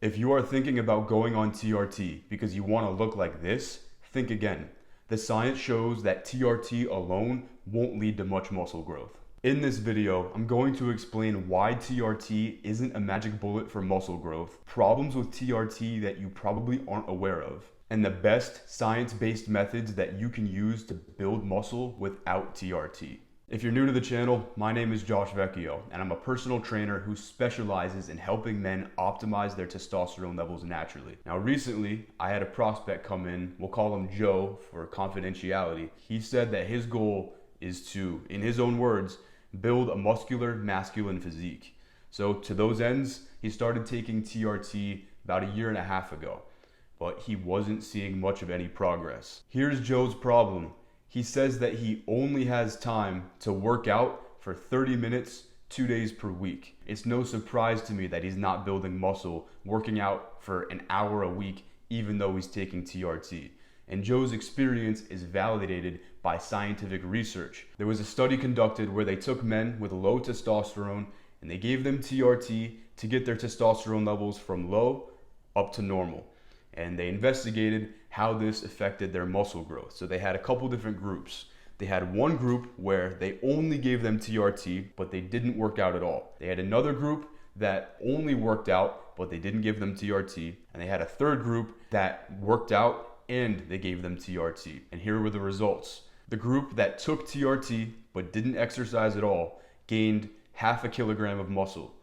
If you are thinking about going on TRT because you want to look like this, think again. The science shows that TRT alone won't lead to much muscle growth. In this video, I'm going to explain why TRT isn't a magic bullet for muscle growth, problems with TRT that you probably aren't aware of, and the best science-based methods that you can use to build muscle without TRT. If you're new to the channel, my name is Josh Vecchio, and I'm a personal trainer who specializes in helping men optimize their testosterone levels naturally. Now recently, I had a prospect come in, we'll call him Joe for confidentiality. He said that his goal is to, in his own words, build a muscular, masculine physique. So to those ends, he started taking TRT about a year and a half ago, but he wasn't seeing much of any progress. Here's Joe's problem. He says that he only has time to work out for 30 minutes, 2 days per week. It's no surprise to me that he's not building muscle, working out for an hour a week, even though he's taking TRT. And Joe's experience is validated by scientific research. There was a study conducted where they took men with low testosterone and they gave them TRT to get their testosterone levels from low up to normal. And they investigated how this affected their muscle growth. So they had a couple different groups. They had one group where they only gave them TRT, but they didn't work out at all. They had another group that only worked out, but they didn't give them TRT. And they had a third group that worked out and they gave them TRT. And here were the results. The group that took TRT but didn't exercise at all gained 0.5 kilogram of muscle.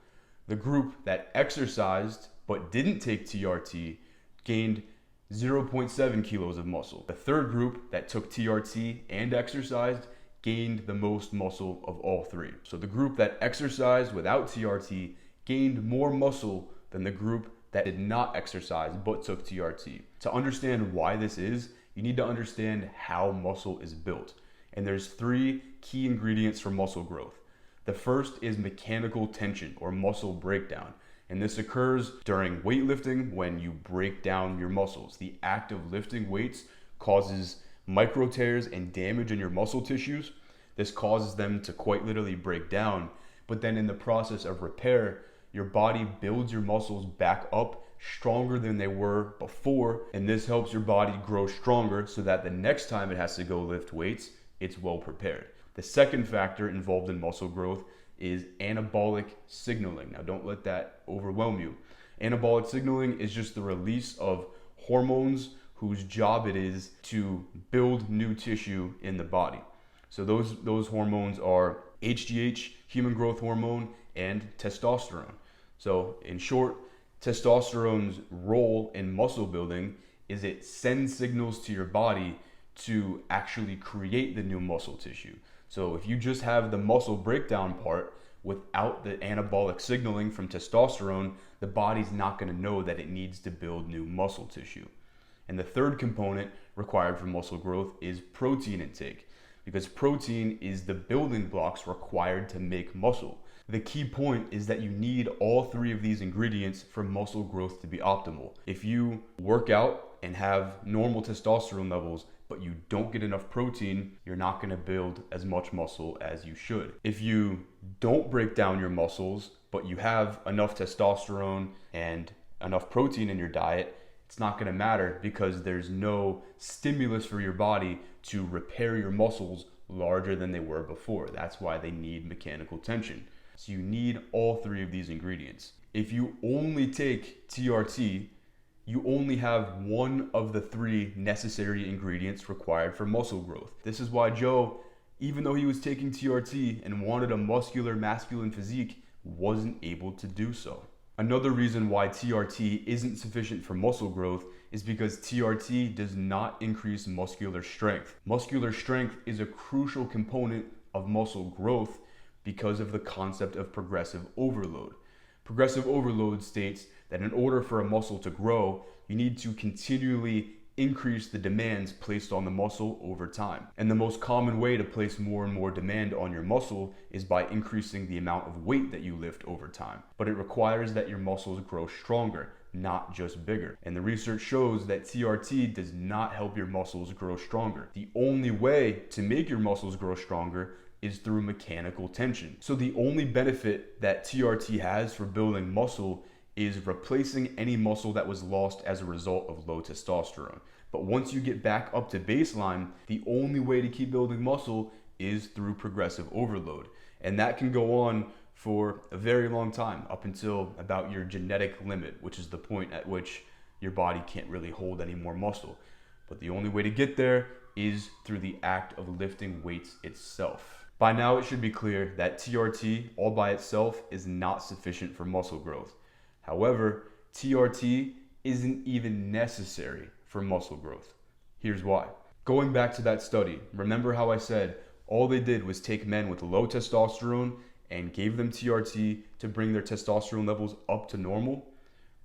The group that exercised but didn't take TRT gained 0.7 kilos of muscle. The third group that took TRT and exercised gained the most muscle of all three. So the group that exercised without TRT gained more muscle than the group that did not exercise but took TRT. To understand why this is, you need to understand how muscle is built. And there's 3 key ingredients for muscle growth. The first is mechanical tension or muscle breakdown. And this occurs during weightlifting when you break down your muscles. The act of lifting weights causes micro tears and damage in your muscle tissues. This causes them to quite literally break down. But then in the process of repair, your body builds your muscles back up stronger than they were before. And this helps your body grow stronger so that the next time it has to go lift weights, it's well prepared. The second factor involved in muscle growth is anabolic signaling. Now don't let that overwhelm you. Anabolic signaling is just the release of hormones whose job it is to build new tissue in the body. So those hormones are HGH, human growth hormone, and testosterone. So in short, testosterone's role in muscle building is it sends signals to your body to actually create the new muscle tissue. So if you just have the muscle breakdown part without the anabolic signaling from testosterone, the body's not going to know that it needs to build new muscle tissue. And the third component required for muscle growth is protein intake, because protein is the building blocks required to make muscle. The key point is that you need all 3 of these ingredients for muscle growth to be optimal. If you work out and have normal testosterone levels, but you don't get enough protein, you're not going to build as much muscle as you should. If you don't break down your muscles, but you have enough testosterone and enough protein in your diet, it's not going to matter because there's no stimulus for your body to repair your muscles larger than they were before. That's why they need mechanical tension. So you need all 3 of these ingredients. If you only take TRT, you only have one of the 3 necessary ingredients required for muscle growth. This is why Joe, even though he was taking TRT and wanted a muscular, masculine physique, wasn't able to do so. Another reason why TRT isn't sufficient for muscle growth is because TRT does not increase muscular strength. Muscular strength is a crucial component of muscle growth because of the concept of progressive overload. Progressive overload states that in order for a muscle to grow, you need to continually increase the demands placed on the muscle over time. And the most common way to place more and more demand on your muscle is by increasing the amount of weight that you lift over time. But it requires that your muscles grow stronger, not just bigger. And the research shows that TRT does not help your muscles grow stronger. The only way to make your muscles grow stronger is through mechanical tension. So the only benefit that TRT has for building muscle is replacing any muscle that was lost as a result of low testosterone. But once you get back up to baseline, the only way to keep building muscle is through progressive overload. And that can go on for a very long time, up until about your genetic limit, which is the point at which your body can't really hold any more muscle. But the only way to get there is through the act of lifting weights itself. By now, it should be clear that TRT all by itself is not sufficient for muscle growth. However, TRT isn't even necessary for muscle growth. Here's why. Going back to that study, remember how I said all they did was take men with low testosterone and gave them TRT to bring their testosterone levels up to normal?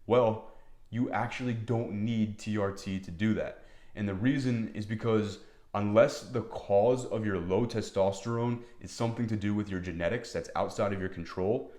Well, you actually don't need TRT to do that. And the reason is because unless the cause of your low testosterone is something to do with your genetics that's outside of your control,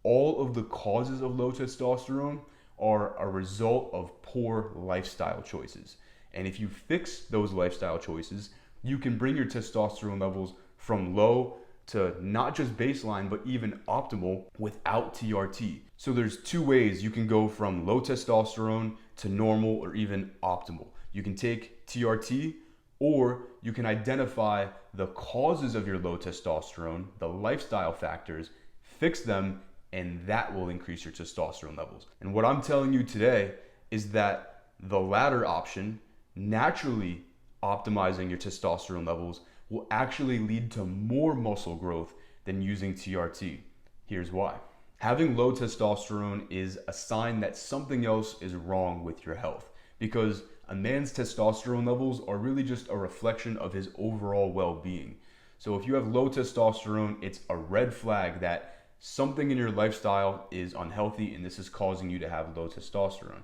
all of the causes of low testosterone are a result of poor lifestyle choices. And if you fix those lifestyle choices, you can bring your testosterone levels from low to not just baseline, but even optimal without TRT. So there's two ways you can go from low testosterone to normal or even optimal. You can take TRT, or you can identify the causes of your low testosterone, the lifestyle factors, fix them, and that will increase your testosterone levels. And what I'm telling you today is that the latter option, naturally optimizing your testosterone levels, will actually lead to more muscle growth than using TRT. Here's why. Having low testosterone is a sign that something else is wrong with your health, because a man's testosterone levels are really just a reflection of his overall well-being. So if you have low testosterone, it's a red flag that something in your lifestyle is unhealthy and this is causing you to have low testosterone.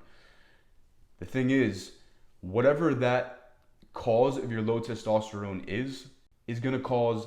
The thing is, whatever that cause of your low testosterone is going to cause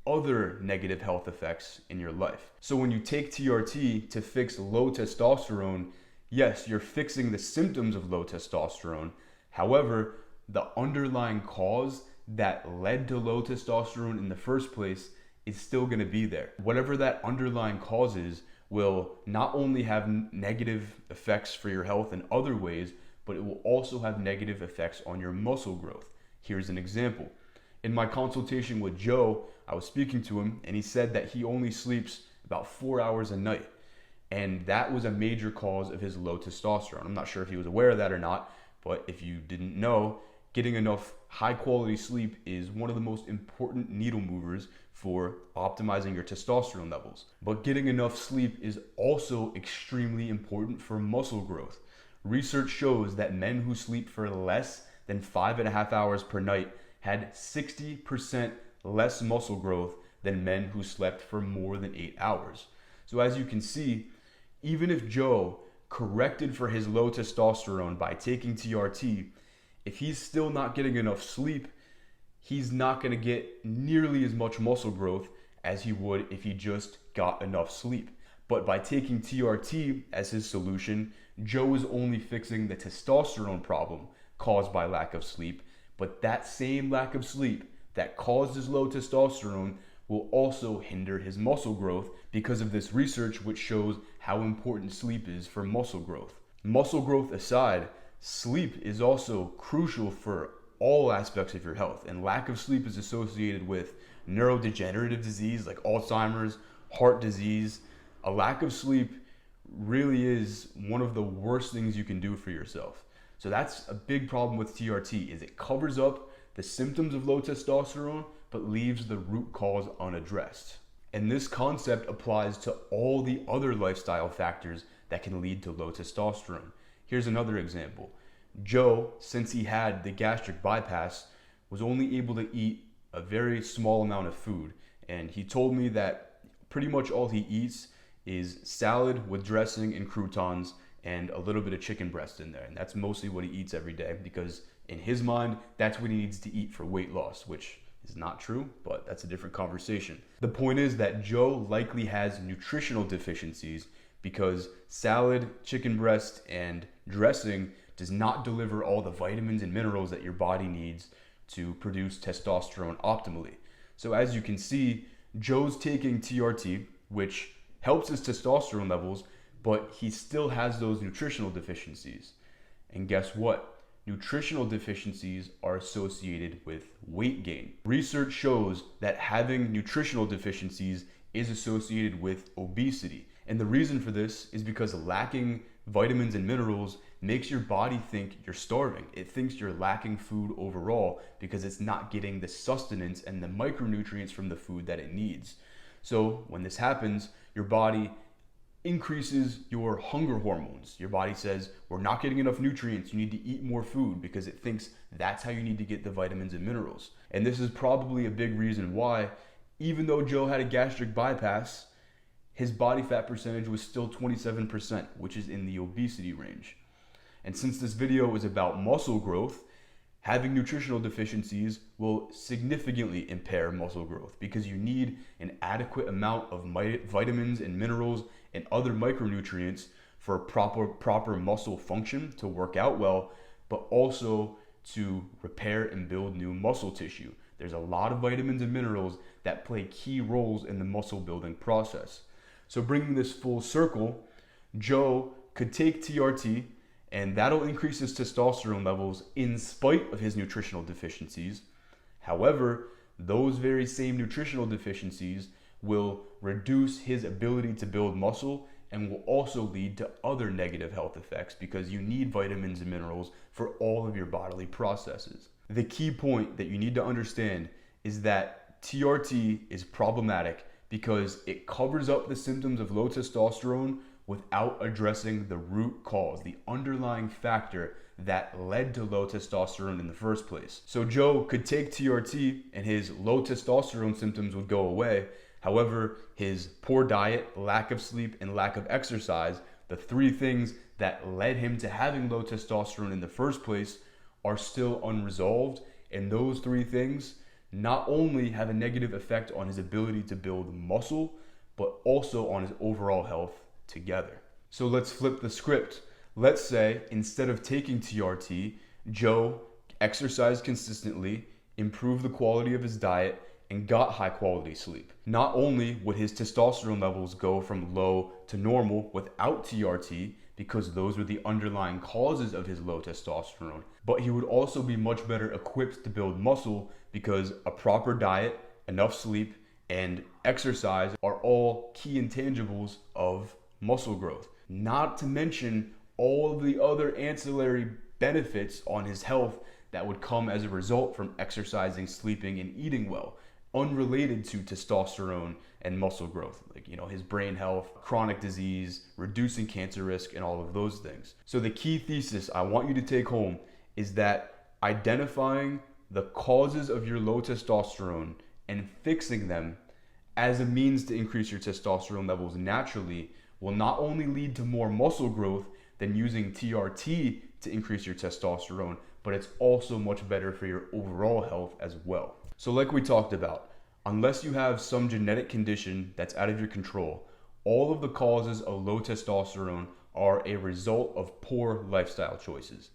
other negative health effects in your life. So when you take TRT to fix low testosterone, yes, you're fixing the symptoms of low testosterone. However, the underlying cause that led to low testosterone in the first place is still going to be there. Whatever that underlying cause is will not only have negative effects for your health in other ways, but it will also have negative effects on your muscle growth. Here's an example. In my consultation with Joe, I was speaking to him and he said that he only sleeps about 4 hours a night. And that was a major cause of his low testosterone. I'm not sure if he was aware of that or not, but if you didn't know, getting enough high quality sleep is one of the most important needle movers for optimizing your testosterone levels. But getting enough sleep is also extremely important for muscle growth. Research shows that men who sleep for less than 5.5 hours per night had 60% less muscle growth than men who slept for more than 8 hours. So as you can see, even if Joe corrected for his low testosterone by taking TRT, if he's still not getting enough sleep, he's not going to get nearly as much muscle growth as he would if he just got enough sleep. But by taking TRT as his solution, Joe is only fixing the testosterone problem caused by lack of sleep, but that same lack of sleep that caused his low testosterone will also hinder his muscle growth because of this research which shows how important sleep is for muscle growth. Muscle growth aside, sleep is also crucial for all aspects of your health, and lack of sleep is associated with neurodegenerative disease like Alzheimer's, heart disease. A lack of sleep really is one of the worst things you can do for yourself. So that's a big problem with TRT, is it covers up the symptoms of low testosterone but leaves the root cause unaddressed. And this concept applies to all the other lifestyle factors that can lead to low testosterone. Here's another example. Joe, since he had the gastric bypass, was only able to eat a very small amount of food. And he told me that pretty much all he eats is salad with dressing and croutons and a little bit of chicken breast in there. And that's mostly what he eats every day because in his mind, that's what he needs to eat for weight loss, which is not true, but that's a different conversation. The point is that Joe likely has nutritional deficiencies because salad, chicken breast, and dressing does not deliver all the vitamins and minerals that your body needs to produce testosterone optimally. So as you can see, Joe's taking TRT, which helps his testosterone levels, but he still has those nutritional deficiencies. And guess what? Nutritional deficiencies are associated with weight gain. Research shows that having nutritional deficiencies is associated with obesity. And the reason for this is because lacking vitamins and minerals makes your body think you're starving. It thinks you're lacking food overall because it's not getting the sustenance and the micronutrients from the food that it needs. So when this happens, your body increases your hunger hormones. Your body says, we're not getting enough nutrients. You need to eat more food, because it thinks that's how you need to get the vitamins and minerals. And this is probably a big reason why, even though Joe had a gastric bypass, his body fat percentage was still 27%, which is in the obesity range. And since this video is about muscle growth, having nutritional deficiencies will significantly impair muscle growth, because you need an adequate amount of vitamins and minerals and other micronutrients for proper muscle function to work out well, but also to repair and build new muscle tissue. There's a lot of vitamins and minerals that play key roles in the muscle building process. So bringing this full circle, Joe could take TRT, and that'll increase his testosterone levels in spite of his nutritional deficiencies. However, those very same nutritional deficiencies will reduce his ability to build muscle and will also lead to other negative health effects, because you need vitamins and minerals for all of your bodily processes. The key point that you need to understand is that TRT is problematic because it covers up the symptoms of low testosterone without addressing the root cause, the underlying factor that led to low testosterone in the first place. So Joe could take TRT and his low testosterone symptoms would go away. However, his poor diet, lack of sleep, and lack of exercise, the three things that led him to having low testosterone in the first place, are still unresolved. And those three things not only have a negative effect on his ability to build muscle, but also on his overall health together. So let's flip the script. Let's say instead of taking TRT, Joe exercised consistently, improved the quality of his diet, and got high quality sleep. Not only would his testosterone levels go from low to normal without TRT, because those were the underlying causes of his low testosterone, but he would also be much better equipped to build muscle, because a proper diet, enough sleep, and exercise are all key intangibles of muscle growth. Not to mention all of the other ancillary benefits on his health that would come as a result from exercising, sleeping, and eating well, unrelated to testosterone and muscle growth, like, his brain health, chronic disease, reducing cancer risk, and all of those things. So the key thesis I want you to take home is that identifying the causes of your low testosterone and fixing them as a means to increase your testosterone levels naturally will not only lead to more muscle growth than using TRT to increase your testosterone, but it's also much better for your overall health as well. So like we talked about, unless you have some genetic condition that's out of your control, all of the causes of low testosterone are a result of poor lifestyle choices.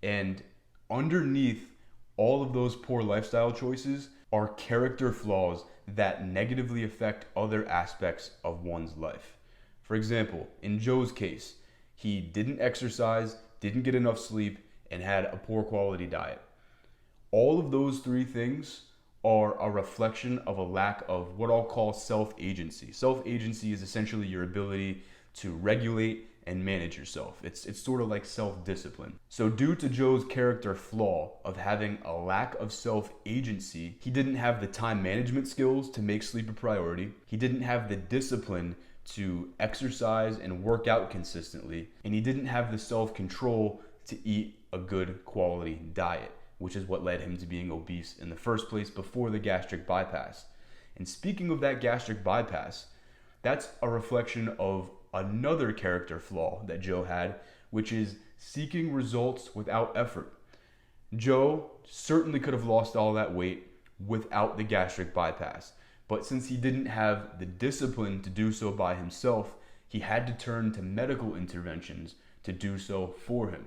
And underneath all of those poor lifestyle choices are character flaws that negatively affect other aspects of one's life. For example, in Joe's case, he didn't exercise, didn't get enough sleep, and had a poor quality diet. All of those three things are a reflection of a lack of what I'll call self-agency. Self-agency is essentially your ability to regulate and manage yourself. It's sort of like self-discipline. So due to Joe's character flaw of having a lack of self-agency, he didn't have the time management skills to make sleep a priority. He didn't have the discipline to exercise and work out consistently. And he didn't have the self-control to eat a good quality diet, which is what led him to being obese in the first place before the gastric bypass. And speaking of that gastric bypass, that's a reflection of another character flaw that Joe had, which is seeking results without effort. Joe certainly could have lost all that weight without the gastric bypass, but since he didn't have the discipline to do so by himself, he had to turn to medical interventions to do so for him.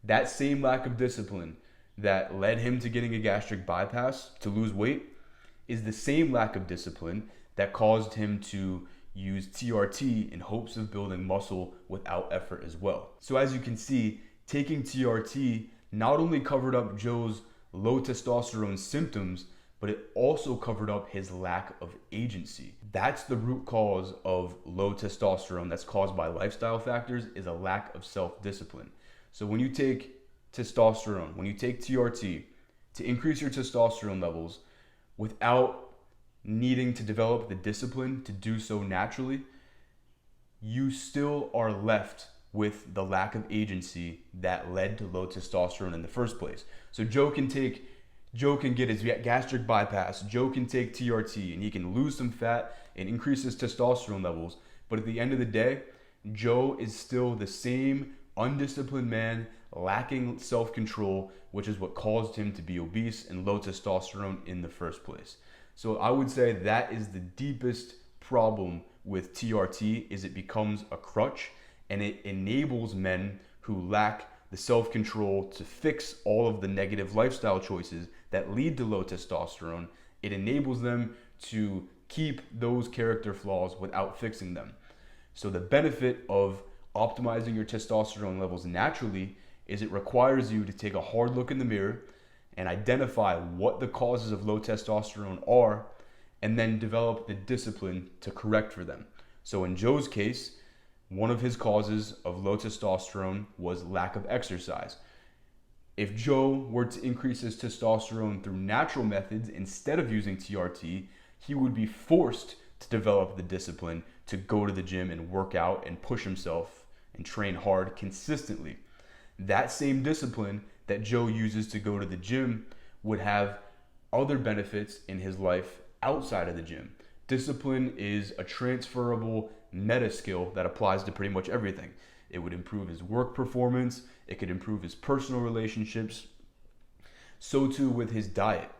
That same lack of discipline that led him to getting a gastric bypass to lose weight is the same lack of discipline that caused him to use TRT in hopes of building muscle without effort as well. So as you can see, taking TRT not only covered up Joe's low testosterone symptoms, but it also covered up his lack of agency. That's the root cause of low testosterone that's caused by lifestyle factors, is a lack of self-discipline. So when you take testosterone, when you take TRT to increase your testosterone levels without needing to develop the discipline to do so naturally, you still are left with the lack of agency that led to low testosterone in the first place. So Joe can get his gastric bypass, Joe can take TRT, and he can lose some fat and increase his testosterone levels. But at the end of the day, Joe is still the same undisciplined man, lacking self-control, which is what caused him to be obese and low testosterone in the first place. So I would say that is the deepest problem with TRT, is it becomes a crutch, and it enables men who lack the self-control to fix all of the negative lifestyle choices that lead to low testosterone. It enables them to keep those character flaws without fixing them. So the benefit of optimizing your testosterone levels naturally is it requires you to take a hard look in the mirror and identify what the causes of low testosterone are, and then develop the discipline to correct for them. So in Joe's case, one of his causes of low testosterone was lack of exercise. If Joe were to increase his testosterone through natural methods instead of using TRT, he would be forced to develop the discipline to go to the gym and work out and push himself and train hard consistently. That same discipline that Joe uses to go to the gym would have other benefits in his life outside of the gym. Discipline is a transferable meta skill that applies to pretty much everything. It would improve his work performance, it could improve his personal relationships. So too with his diet.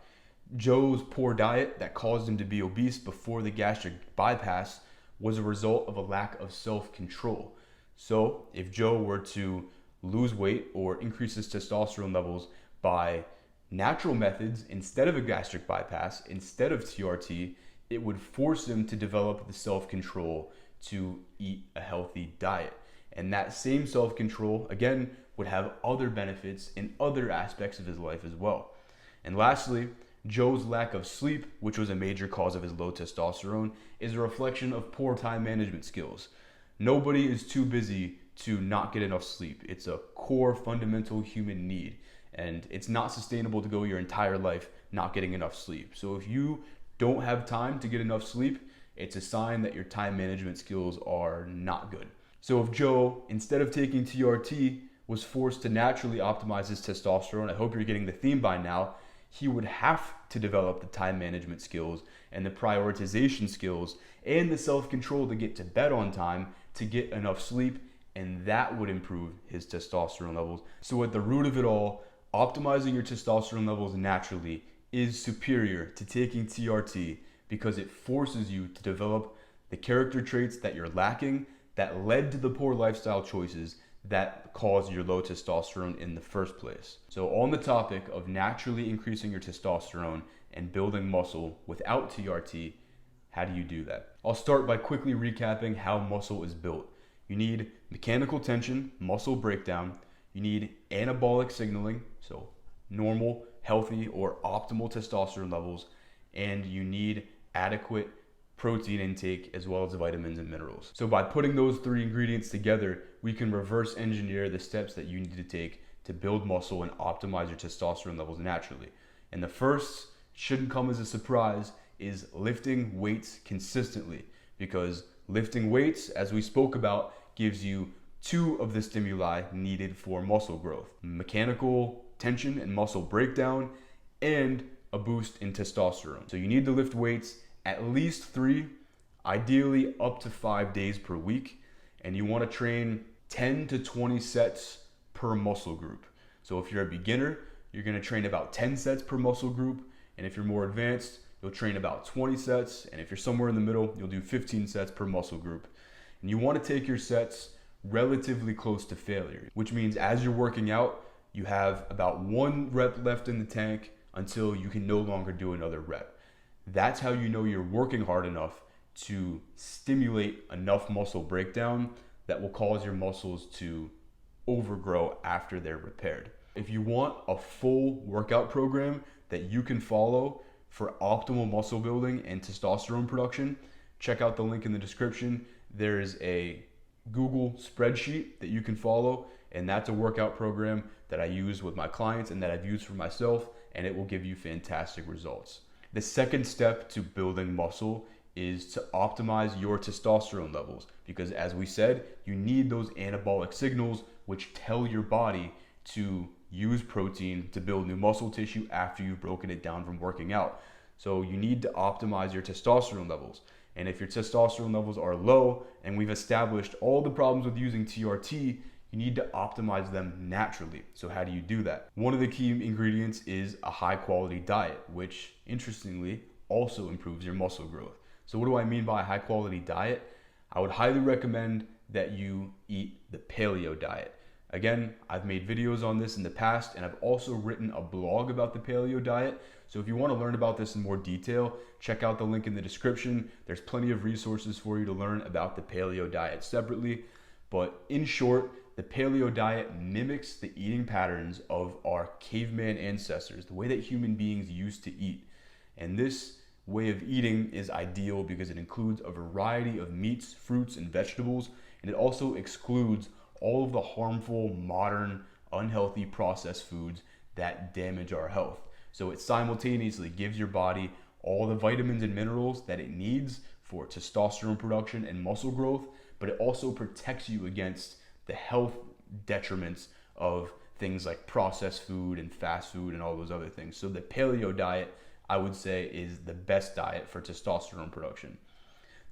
Joe's poor diet that caused him to be obese before the gastric bypass was a result of a lack of self-control. So if Joe were to lose weight or increase his testosterone levels by natural methods instead of a gastric bypass, instead of TRT, it would force him to develop the self-control to eat a healthy diet. And that same self-control, again, would have other benefits in other aspects of his life as well. And lastly, Joe's lack of sleep, which was a major cause of his low testosterone, is a reflection of poor time management skills. Nobody is too busy to not get enough sleep. It's a core fundamental human need, and it's not sustainable to go your entire life not getting enough sleep. So if you don't have time to get enough sleep, it's a sign that your time management skills are not good. So if Joe, instead of taking TRT, was forced to naturally optimize his testosterone, I hope you're getting the theme by now, he would have to develop the time management skills and the prioritization skills and the self-control to get to bed on time, to get enough sleep, and that would improve his testosterone levels. So at the root of it all, optimizing your testosterone levels naturally is superior to taking TRT because it forces you to develop the character traits that you're lacking that led to the poor lifestyle choices that caused your low testosterone in the first place. So on the topic of naturally increasing your testosterone and building muscle without TRT, how do you do that? I'll start by quickly recapping how muscle is built. You need mechanical tension, muscle breakdown. You need anabolic signaling, so normal, healthy, or optimal testosterone levels. And you need adequate protein intake as well as vitamins and minerals. So by putting those three ingredients together, we can reverse engineer the steps that you need to take to build muscle and optimize your testosterone levels naturally. And the first, shouldn't come as a surprise, is lifting weights consistently, because lifting weights, as we spoke about, gives you two of the stimuli needed for muscle growth: mechanical tension and muscle breakdown, and a boost in testosterone. So you need to lift weights at least 3, ideally up to 5 days per week, and you want to train 10 to 20 sets per muscle group. So if you're a beginner, you're going to train about 10 sets per muscle group, and if you're more advanced, you'll train about 20 sets, and if you're somewhere in the middle, you'll do 15 sets per muscle group. And you want to take your sets relatively close to failure, which means as you're working out, you have about 1 rep left in the tank until you can no longer do another rep. That's how you know you're working hard enough to stimulate enough muscle breakdown that will cause your muscles to overgrow after they're repaired. If you want a full workout program that you can follow for optimal muscle building and testosterone production, check out the link in the description. There is a Google spreadsheet that you can follow, and that's a workout program that I use with my clients and that I've used for myself, and it will give you fantastic results. The second step to building muscle is to optimize your testosterone levels, because as we said, you need those anabolic signals which tell your body to use protein to build new muscle tissue after you've broken it down from working out. So you need to optimize your testosterone levels. And if your testosterone levels are low, and we've established all the problems with using TRT, you need to optimize them naturally. So how do you do that? One of the key ingredients is a high quality diet, which interestingly also improves your muscle growth. So what do I mean by a high quality diet? I would highly recommend that you eat the Paleo diet. Again, I've made videos on this in the past, and I've also written a blog about the Paleo diet. So if you want to learn about this in more detail, check out the link in the description. There's plenty of resources for you to learn about the Paleo diet separately. But in short, the Paleo diet mimics the eating patterns of our caveman ancestors, the way that human beings used to eat. And this way of eating is ideal because it includes a variety of meats, fruits, and vegetables, and it also excludes all of the harmful, modern, unhealthy processed foods that damage our health. So it simultaneously gives your body all the vitamins and minerals that it needs for testosterone production and muscle growth, but it also protects you against the health detriments of things like processed food and fast food and all those other things. So the Paleo diet, I would say, is the best diet for testosterone production.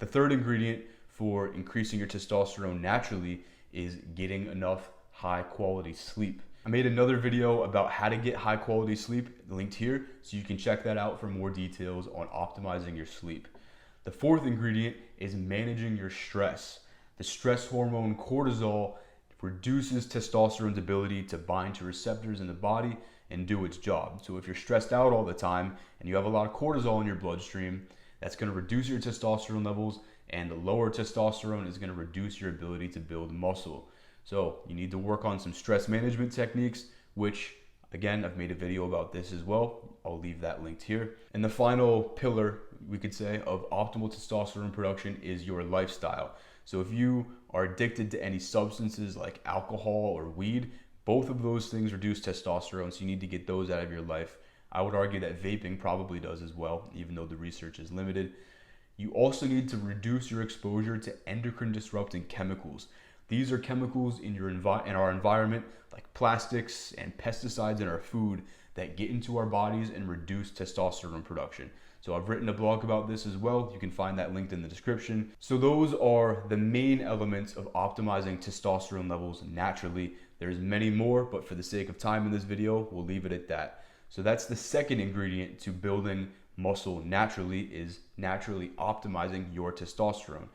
The third ingredient for increasing your testosterone naturally is getting enough high quality sleep. I made another video about how to get high quality sleep linked here, so you can check that out for more details on optimizing your sleep. The fourth ingredient is managing your stress. The stress hormone cortisol reduces testosterone's ability to bind to receptors in the body and do its job. So if you're stressed out all the time and you have a lot of cortisol in your bloodstream, that's going to reduce your testosterone levels, and the lower testosterone is going to reduce your ability to build muscle. So you need to work on some stress management techniques, which again, I've made a video about this as well. I'll leave that linked here. And the final pillar, we could say, of optimal testosterone production is your lifestyle. So if you are addicted to any substances like alcohol or weed, both of those things reduce testosterone, so you need to get those out of your life. I would argue that vaping probably does as well, even though the research is limited. You also need to reduce your exposure to endocrine disrupting chemicals. These are chemicals in our environment, like plastics and pesticides in our food, that get into our bodies and reduce testosterone production. So I've written a blog about this as well. You can find that linked in the description. So those are the main elements of optimizing testosterone levels naturally. There's many more, but for the sake of time in this video, we'll leave it at that. So that's the second ingredient to building muscle naturally, is naturally optimizing your testosterone.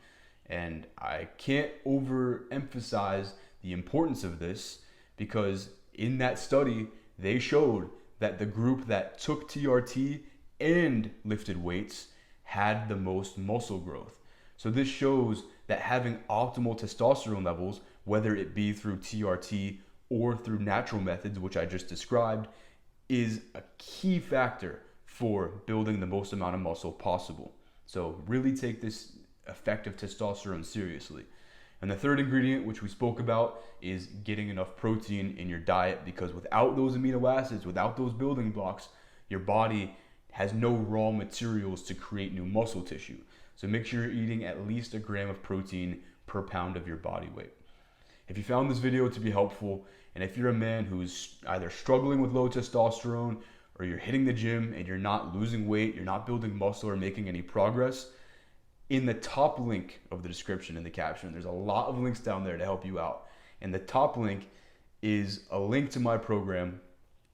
And I can't overemphasize the importance of this, because in that study, they showed that the group that took TRT and lifted weights had the most muscle growth. So this shows that having optimal testosterone levels, whether it be through TRT or through natural methods, which I just described, is a key factor for building the most amount of muscle possible. So really take this effective testosterone seriously. And the third ingredient, which we spoke about, is getting enough protein in your diet, because without those amino acids, without those building blocks, your body has no raw materials to create new muscle tissue. So make sure you're eating at least 1 gram of protein per pound of your body weight. If you found this video to be helpful, and if you're a man who's either struggling with low testosterone, or you're hitting the gym and you're not losing weight, you're not building muscle or making any progress, in the top link of the description in the caption, there's a lot of links down there to help you out. And the top link is a link to my program,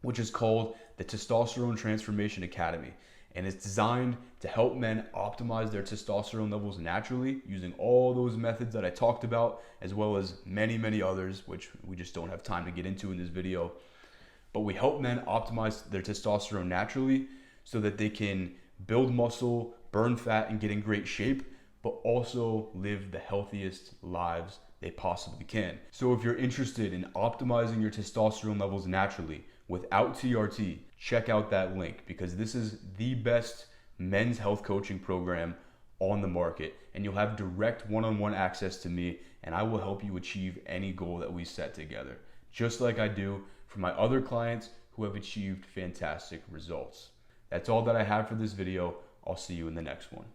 which is called the Testosterone Transformation Academy. And it's designed to help men optimize their testosterone levels naturally using all those methods that I talked about, as well as many, many others, which we just don't have time to get into in this video. But we help men optimize their testosterone naturally so that they can build muscle, burn fat, and get in great shape but also live the healthiest lives they possibly can. So if you're interested in optimizing your testosterone levels naturally without TRT, check out that link, because this is the best men's health coaching program on the market, and you'll have direct one-on-one access to me, and I will help you achieve any goal that we set together, just like I do for my other clients who have achieved fantastic results. That's all that I have for this video. I'll see you in the next one.